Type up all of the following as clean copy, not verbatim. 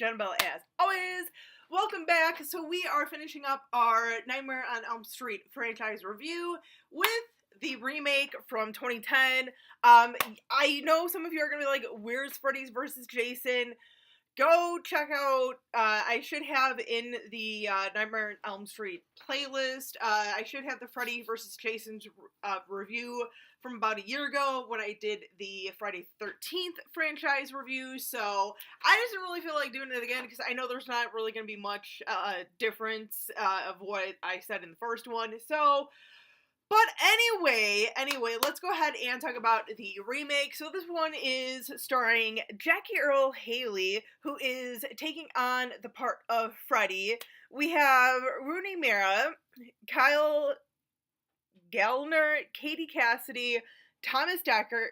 Jenna Bell, as always. Welcome back. So we are finishing up our Nightmare on Elm Street franchise review with the remake from 2010. I know some of you are going to be like, where's Freddy's versus Jason? Go check out, I should have in the Nightmare on Elm Street playlist, I should have the Freddy vs. Jason's review from about a year ago when I did the Friday 13th franchise review, so I just didn't really feel like doing it again because I know there's not really going to be much difference of what I said in the first one, so... But anyway, let's go ahead and talk about the remake. So this one is starring Jackie Earle Haley, who is taking on the part of Freddy. We have Rooney Mara, Kyle Gallner, Katie Cassidy, Thomas Decker,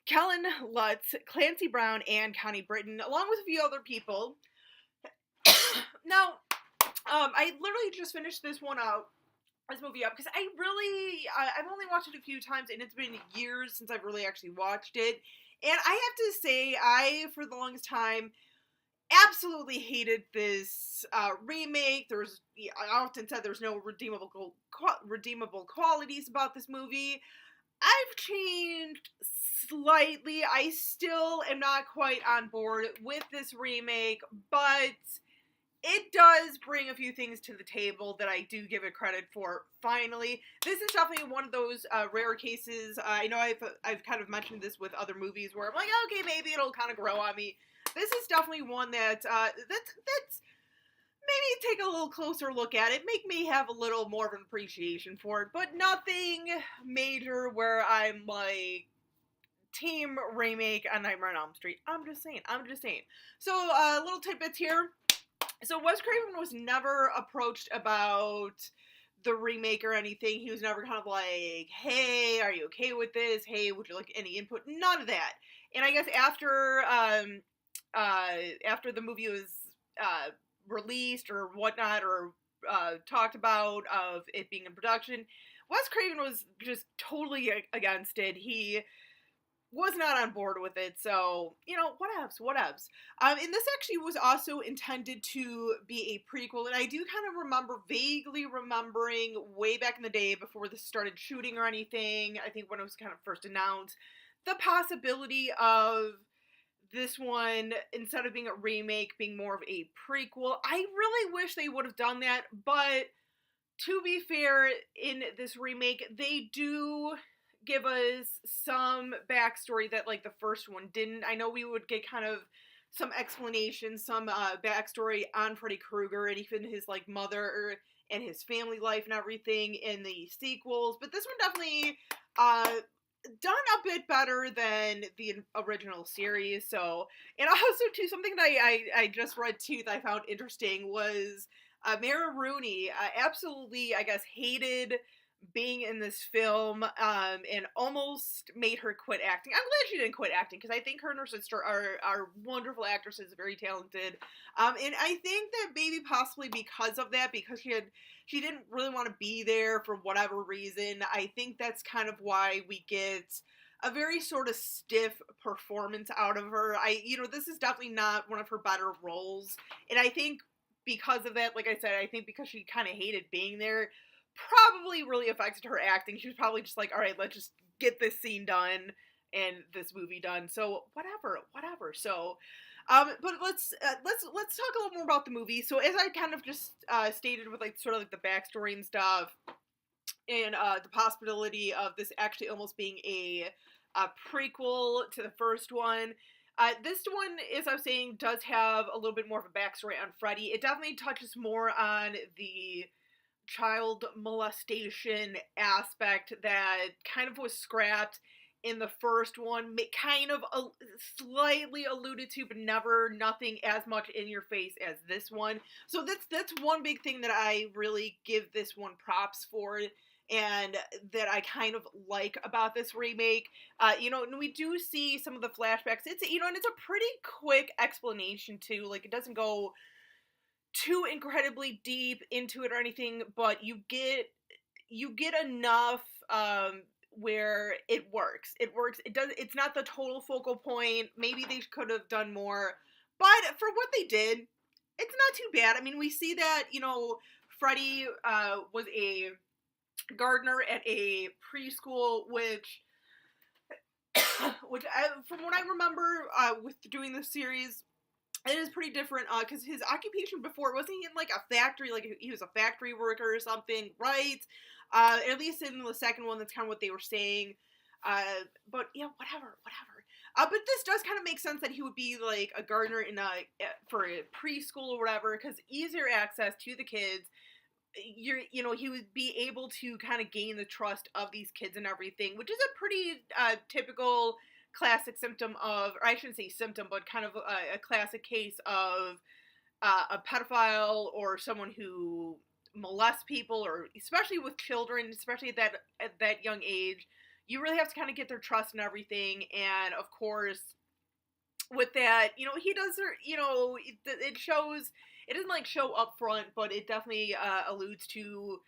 Kellen Lutz, Clancy Brown, and Connie Britton, along with a few other people. Now, I literally just finished this movie up because I've only watched it a few times and it's been years since I've really actually watched it, and I have to say I for the longest time absolutely hated this remake. I often said there's no redeemable qualities about this movie. I've changed slightly. I still am not quite on board with this remake, but it does bring a few things to the table that I do give it credit for, finally. This is definitely one of those rare cases. I know I've kind of mentioned this with other movies where I'm like, okay, maybe it'll kind of grow on me. This is definitely one that's maybe take a little closer look at it, make me have a little more of an appreciation for it, but nothing major where I'm like, team remake on Nightmare on Elm Street. I'm just saying. So, little tidbits here. So Wes Craven was never approached about the remake or anything. He was never kind of like, hey, are you okay with this? Hey, would you like any input? None of that. And I guess after the movie was released or whatnot, or talked about of it being in production, Wes Craven was just totally against it. He was not on board with it, so, you know, whatevs. And this actually was also intended to be a prequel, and I do kind of vaguely remembering way back in the day before this started shooting or anything, I think when it was kind of first announced, the possibility of this one, instead of being a remake, being more of a prequel. I really wish they would have done that, but to be fair, in this remake, they do give us some backstory that, like, the first one didn't. I know we would get kind of some explanation, some backstory on Freddy Krueger and even his, like, mother and his family life and everything in the sequels, but this one definitely done a bit better than the original series. So, and also too, something that I just read too that I found interesting was Mara Rooney absolutely, I guess, hated being in this film, and almost made her quit acting. I'm glad she didn't quit acting, because I think her and her sister are wonderful actresses, very talented, and I think that maybe possibly because of that, because she didn't really want to be there for whatever reason, I think that's kind of why we get a very sort of stiff performance out of her. This is definitely not one of her better roles, and I think because of that, like I said, I think because she kind of hated being there, probably really affected her acting. She was probably just like, all right, let's just get this scene done and this movie done. So whatever. So, but let's talk a little more about the movie. So as I kind of just stated with like sort of like the backstory and stuff, and the possibility of this actually almost being a prequel to the first one. This one, as I was saying, does have a little bit more of a backstory on Freddy. It definitely touches more on the child molestation aspect that kind of was scrapped in the first one, kind of slightly alluded to, but nothing as much in your face as this one. So that's one big thing that I really give this one props for, and that I kind of like about this remake. And we do see some of the flashbacks. It's, and it's a pretty quick explanation too. Like, it doesn't go too incredibly deep into it or anything, but you get enough where it works. It's not the total focal point. Maybe they could have done more But for what they did, it's not too bad. I mean, we see that, Freddie was a gardener at a preschool, from what I remember with doing this series, it is pretty different, because his occupation before, wasn't he in, like, a factory, like, he was a factory worker or something, right? At least in the second one, that's kind of what they were saying, but, yeah, whatever. But this does kind of make sense that he would be, like, a gardener for a preschool or whatever, because easier access to the kids, he would be able to kind of gain the trust of these kids and everything, which is a pretty typical classic symptom of, or I shouldn't say symptom, but kind of a classic case of a pedophile or someone who molests people, or especially with children, especially at that young age. You really have to kind of get their trust and everything, and of course, with that, he does, it shows, it doesn't, like, show up front, but it definitely alludes to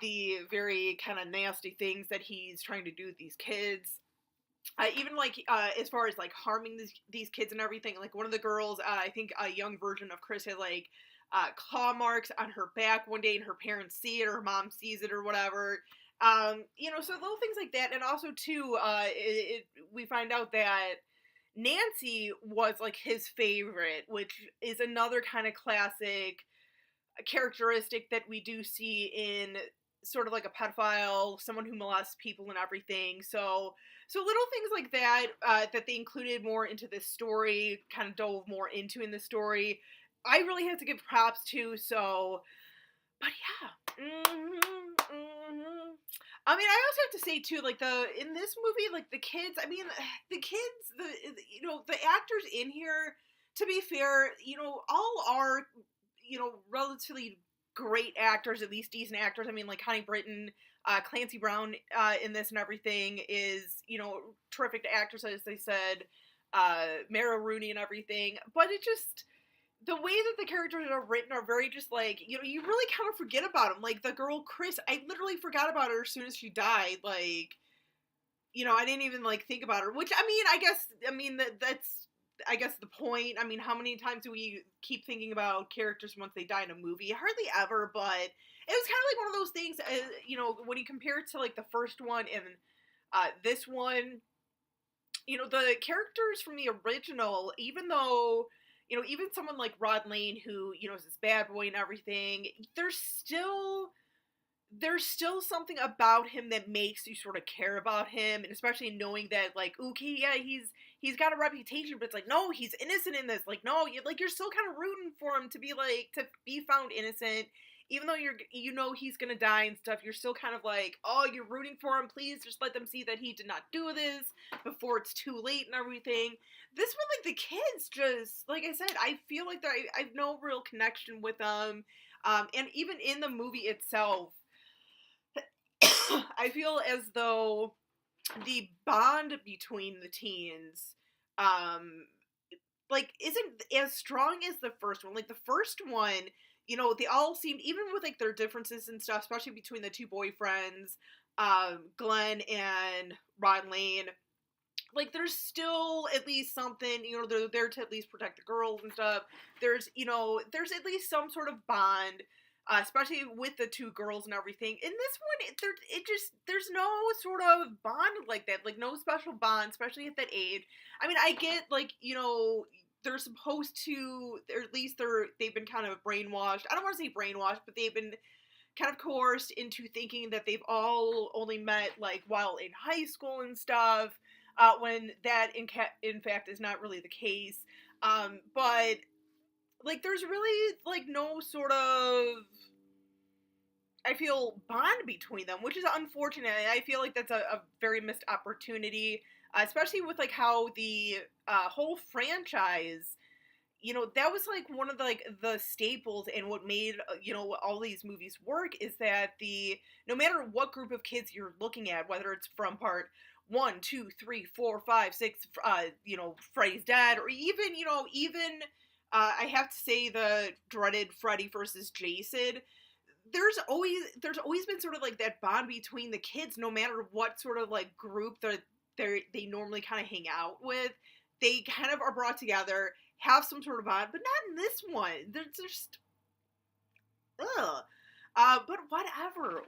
the very kind of nasty things that he's trying to do with these kids. Even, like, as far as, like, harming these kids and everything, like, one of the girls, I think a young version of Chris had, like, claw marks on her back one day, and her parents see it, or her mom sees it, or whatever. So little things like that, and also, too, we find out that Nancy was, like, his favorite, which is another kind of classic characteristic that we do see in sort of like a pedophile, someone who molests people and everything. So little things like that, that they included more into this story, kind of dove more into in the story, I really have to give props to. So, but yeah. I mean, I also have to say too, like, in this movie, like, the kids, I mean, the actors in here, to be fair, all are, relatively great actors, at least decent actors. I mean, like, Connie Britton, Clancy Brown, in this and everything is, terrific actors, as they said, Mara Rooney and everything, but it just, the way that the characters are written are very just, like, you really kind of forget about them. Like, the girl, Chris, I literally forgot about her as soon as she died. Like, I didn't even, like, think about her, which, that's, I guess, the point. I mean, how many times do we keep thinking about characters once they die in a movie? Hardly ever, but it was kind of like one of those things, when you compare it to, like, the first one and this one, the characters from the original, even though, even someone like Rod Lane, who, is this bad boy and everything, there's still something about him that makes you sort of care about him, and especially knowing that, like, okay, yeah, he's got a reputation, but it's like, no, he's innocent in this. Like, no, you're still kind of rooting for him to be found innocent, even though he's gonna die and stuff. You're still kind of like, oh, you're rooting for him. Please just let them see that he did not do this before it's too late and everything. This one, like, the kids, just, like I said, I feel like I have no real connection with them, and even in the movie itself, I feel as though the bond between the teens, like, isn't as strong as the first one. Like, the first one, they all seemed, even with, like, their differences and stuff, especially between the two boyfriends, Glenn and Rod Lane, like, there's still at least something, they're there to at least protect the girls and stuff. There's at least some sort of bond, especially with the two girls and everything. In this one, there's no sort of bond like that, like, no special bond, especially at that age. I mean, I get, like, they're supposed to, or at least they've been kind of brainwashed. I don't want to say brainwashed, but they've been kind of coerced into thinking that they've all only met, like, while in high school and stuff, when that in fact is not really the case. But, like, there's really, like, no sort of, I feel, bond between them, which is unfortunate. I feel like that's a very missed opportunity, especially with, like, how the whole franchise, that was, like, one of the, like, the staples, and what made, all these movies work, is that no matter what group of kids you're looking at, whether it's from part 1, 2, 3, 4, 5, 6, Freddy's Dead, or even I have to say the dreaded Freddy versus Jason, there's always been sort of, like, that bond between the kids, no matter what sort of, like, group they normally kind of hang out with. they kind of are brought together, have some sort of bond, but not in this one. They're just, ugh. But whatever.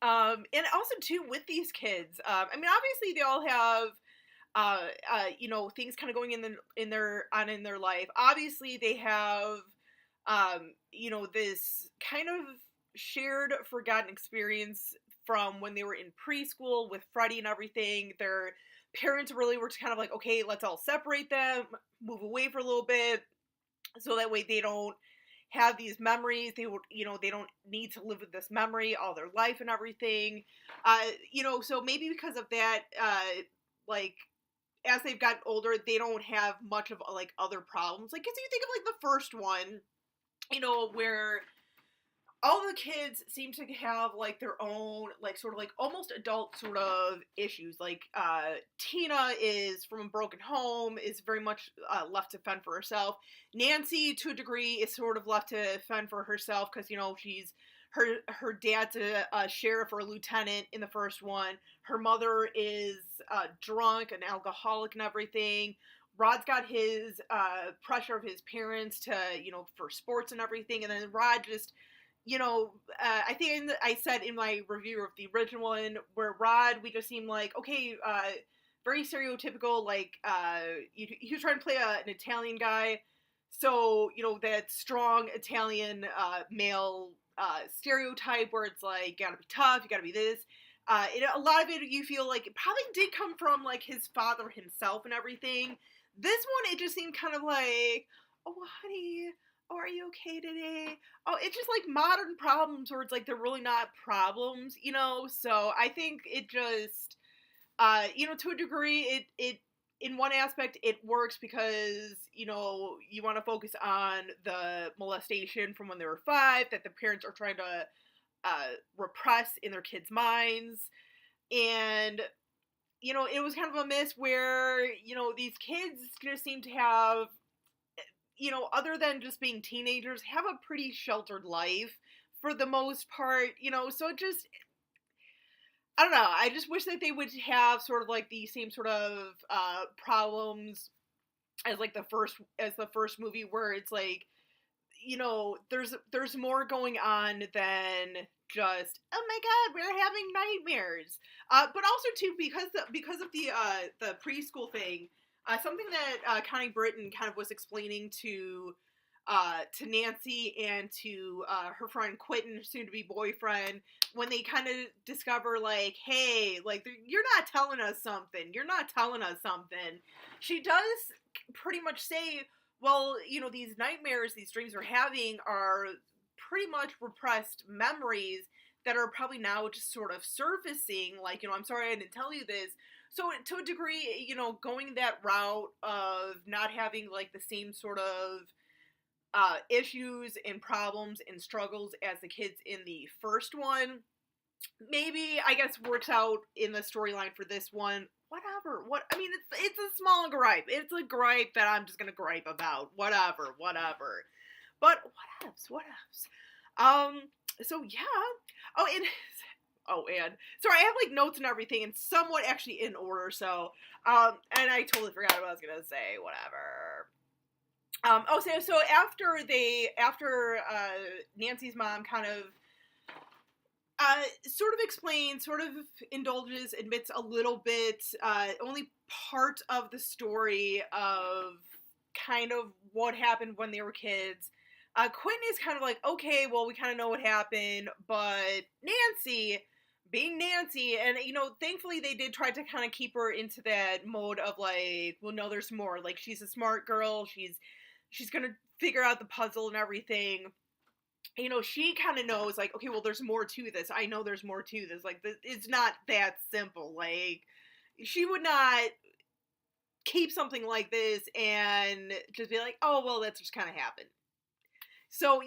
And also too with these kids, I mean, obviously they all have, things kind of going in their life. Obviously they have, this kind of shared forgotten experience from when they were in preschool with Freddie and everything. Their parents really were kind of like, okay, let's all separate them, move away for a little bit, so that way they don't have these memories. They would, they don't need to live with this memory all their life and everything. So maybe because of that, like, as they've gotten older, they don't have much of like other problems. Like, cause you think of like the first one, where all the kids seem to have like their own like sort of like almost adult sort of issues. Like Tina is from a broken home, is very much left to fend for herself. Nancy to a degree is sort of left to fend for herself because she's her dad's a sheriff or a lieutenant in the first one. Her mother is drunk, an alcoholic and everything. Rod's got his pressure of his parents to for sports and everything, and then Rod just I think I said in my review of the original one, where Rod, we just seem like, okay, very stereotypical, like, he was trying to play an Italian guy, so, that strong Italian, male, stereotype where it's like, you gotta be tough, you gotta be this. A lot of it, you feel like it probably did come from, like, his father himself and everything. This one, it just seemed kind of like, oh, honey, oh, are you okay today? Oh, it's just like modern problems where it's like they're really not problems, So I think it just, to a degree, it in one aspect it works because you want to focus on the molestation from when they were 5 that the parents are trying to repress in their kids' minds, and it was kind of a miss where these kids just seem to have other than just being teenagers, have a pretty sheltered life for the most part, so it just, I don't know, I just wish that they would have sort of like the same sort of problems as like the first movie where it's like, there's more going on than just, oh my god, we're having nightmares. But also too, because of the preschool thing, something that Connie Britton kind of was explaining to Nancy and to her friend Quentin, soon to be boyfriend, when they kind of discover like, hey, like you're not telling us something. You're not telling us something. She does pretty much say, well, these nightmares, these dreams we're having are pretty much repressed memories that are probably now just sort of surfacing. Like, I'm sorry I didn't tell you this. So to a degree, going that route of not having like the same sort of issues and problems and struggles as the kids in the first one, maybe I guess works out in the storyline for this one. Whatever. I mean, it's a small gripe. It's a gripe that I'm just gonna gripe about. Whatever. But what else? So yeah. Oh, and sorry, I have like notes and everything, and somewhat actually in order. So, and I totally forgot what I was gonna say. Whatever. So after Nancy's mom kind of sort of explains, sort of indulges, admits a little bit, only part of the story of kind of what happened when they were kids. Quentin is kind of like, okay, well, we kind of know what happened, but Nancy, being Nancy, and, thankfully they did try to kind of keep her into that mode of like, well, no, there's more. Like, she's a smart girl, she's gonna figure out the puzzle and everything. She kind of knows, like, okay, well, there's more to this. I know there's more to this. Like, it's not that simple. Like, she would not keep something like this and just be like, oh, well, that's just kind of happened. So,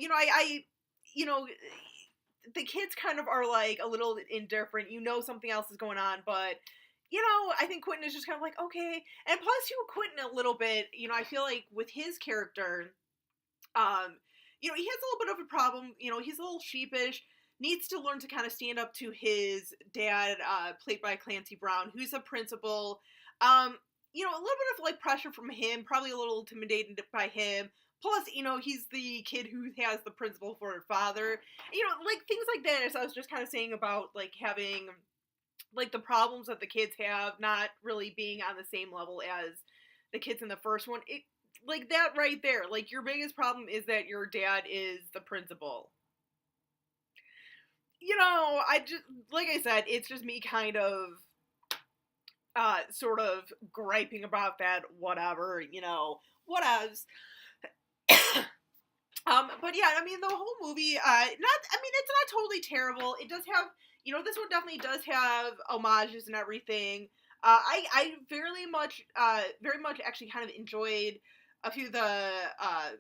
the kids kind of are, like, a little indifferent. Something else is going on, but, I think Quentin is just kind of like, okay. And plus, too, Quentin a little bit, I feel like with his character, he has a little bit of a problem. He's a little sheepish, needs to learn to kind of stand up to his dad, played by Clancy Brown, who's a principal. you know, a little bit of, like, pressure from him, probably a little intimidated by him. Plus, you know, he's the kid who has the principal for her father. You know, like, things like that, as I was just kind of saying about, like, having, like, the problems that the kids have not really being on the same level as the kids in the first one. It, like, that right there. Like, your biggest problem is that your dad is the principal. You know, I just, like I said, it's just me kind of, sort of griping about that, whatever, you know, whatevs. But yeah, I mean, the whole movie, I mean, it's not totally terrible. It does have, you know, this one definitely does have homages and everything. I very much actually kind of enjoyed a few of the,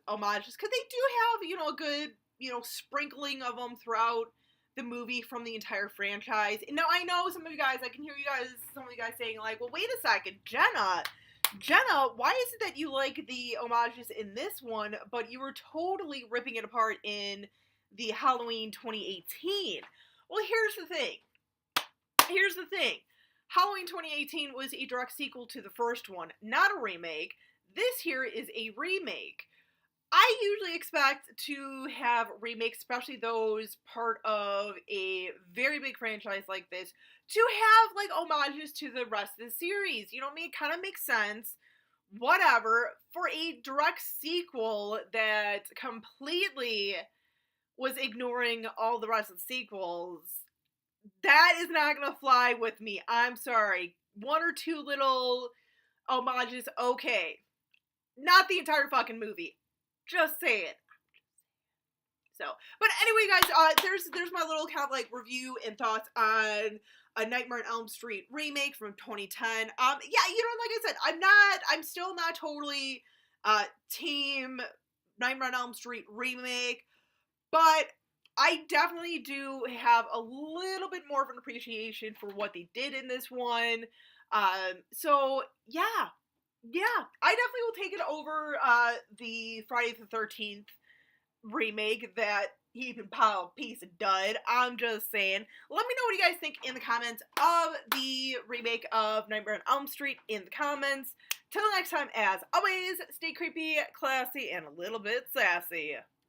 homages, because they do have, you know, a good, you know, sprinkling of them throughout the movie from the entire franchise. And now, I know some of you guys, I can hear some of you guys saying, like, well, wait a second, Jenna, why is it that you like the homages in this one, but you were totally ripping it apart in the Halloween 2018? Well, here's the thing. Halloween 2018 was a direct sequel to the first one, not a remake. This here is a remake. I usually expect to have remakes, especially those part of a very big franchise like this, to have, like, homages to the rest of the series. You know what I mean? It kind of makes sense. Whatever. For a direct sequel that completely was ignoring all the rest of the sequels, that is not gonna fly with me. I'm sorry. One or two little homages, okay. Not the entire fucking movie. Just say it. So, but anyway, guys, there's my little kind of, like, review and thoughts on a Nightmare on Elm Street remake from 2010. Yeah, you know, like I said, I'm still not totally team Nightmare on Elm Street remake, but I definitely do have a little bit more of an appreciation for what they did in this one. So yeah, I definitely will take it over the Friday the 13th remake that heaping pile piece of dud. I'm just saying. Let me know what you guys think in the comments of the remake of Nightmare on Elm Street in the comments. Till next time, as always, stay creepy, classy, and a little bit sassy.